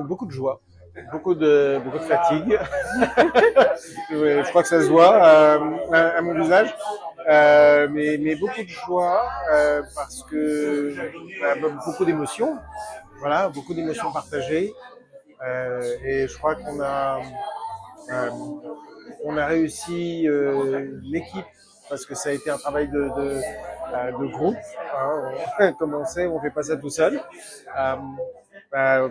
Beaucoup de joie, beaucoup de fatigue. Je crois que ça se voit à mon visage. Mais beaucoup de joie parce que beaucoup d'émotions, voilà, beaucoup d'émotions partagées. Et je crois euh, on a réussi l'équipe parce que ça a été un travail de groupe. Hein. Comme on sait, on fait pas ça tout seul. Euh, euh,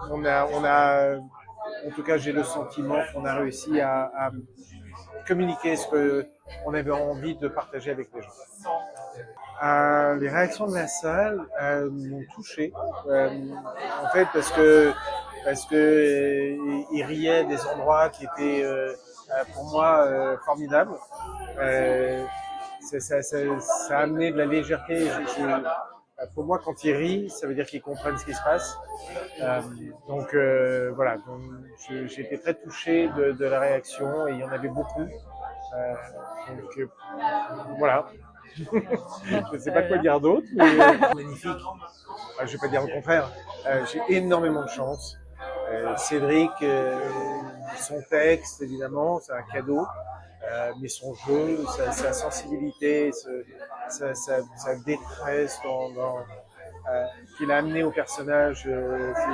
en tout cas, j'ai le sentiment qu'on a réussi à communiquer ce qu'on avait envie de partager avec les gens. Les réactions de la salle m'ont touché, en fait, parce que ils riaient des endroits qui étaient pour moi formidables. Euh, ça a amené de la légèreté. Pour moi, quand ils rient, ça veut dire qu'ils comprennent ce qui se passe. Voilà, donc, j'ai été très touché de la réaction et il y en avait beaucoup. Voilà, je ne sais pas quoi dire d'autre, mais magnifique. Je ne vais pas dire le contraire. J'ai énormément de chance. Cédric, son texte, évidemment, c'est un cadeau. Mais son jeu, sa sensibilité, sa détresse qu'il a amené au personnage,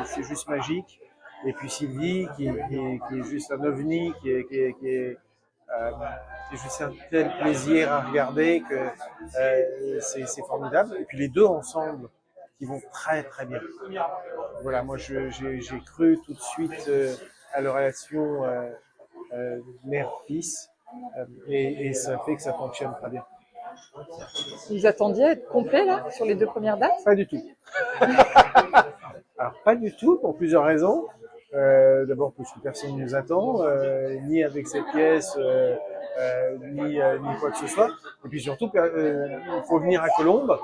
c'est juste magique. Et puis Sylvie, qui est juste un ovni, qui est juste un tel plaisir à regarder que c'est formidable. Et puis les deux ensemble, qui vont très très bien. Voilà, moi j'ai cru tout de suite à la relation mère-fils et ça fait que ça fonctionne très bien. Vous attendiez à être complet là sur les deux premières dates? Pas du tout. Alors pas du tout pour plusieurs raisons. D'abord parce que personne ne nous attend, ni avec cette pièce, ni quoi que ce soit. Et puis surtout, il faut venir à Colombes.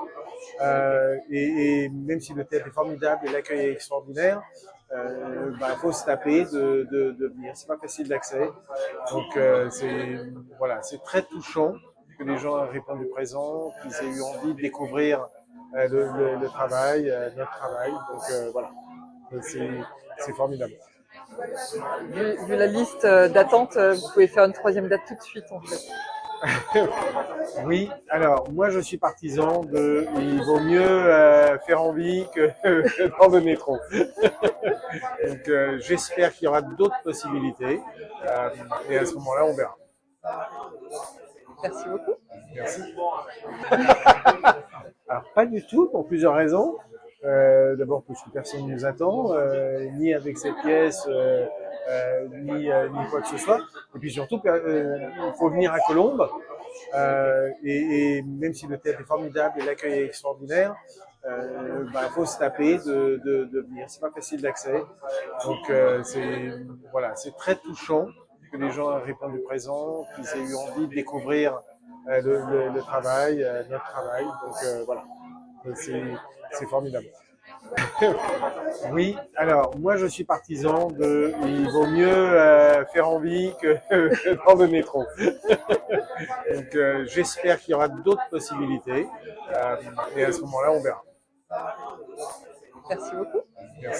Et même si le théâtre est formidable et l'accueil est extraordinaire, il faut se taper de venir. C'est pas facile d'accès. Donc c'est très touchant que les gens aient répondu présent, qu'ils aient eu envie de découvrir le travail, notre travail. Donc voilà, c'est formidable. Vu la liste d'attente, vous pouvez faire une troisième date tout de suite en fait. Oui, alors moi je suis partisan de il vaut mieux faire envie que d'en donner trop. Donc j'espère qu'il y aura d'autres possibilités et à ce moment-là on verra. Merci beaucoup. Merci. Alors pas du tout pour plusieurs raisons. D'abord parce que personne ne nous attend, ni avec cette pièce, ni quoi que ce soit. Et puis surtout, il faut venir à Colombes. Et même si le théâtre est formidable et l'accueil est extraordinaire, faut se taper de venir. C'est pas facile d'accès. Donc c'est très touchant que les gens aient répondu présent, qu'ils aient eu envie de découvrir le travail, notre travail. Donc voilà, c'est formidable. Oui, alors moi je suis partisan de il vaut mieux faire envie que d'en donner trop. Donc j'espère qu'il y aura d'autres possibilités et à ce moment-là on verra. Merci beaucoup. Merci.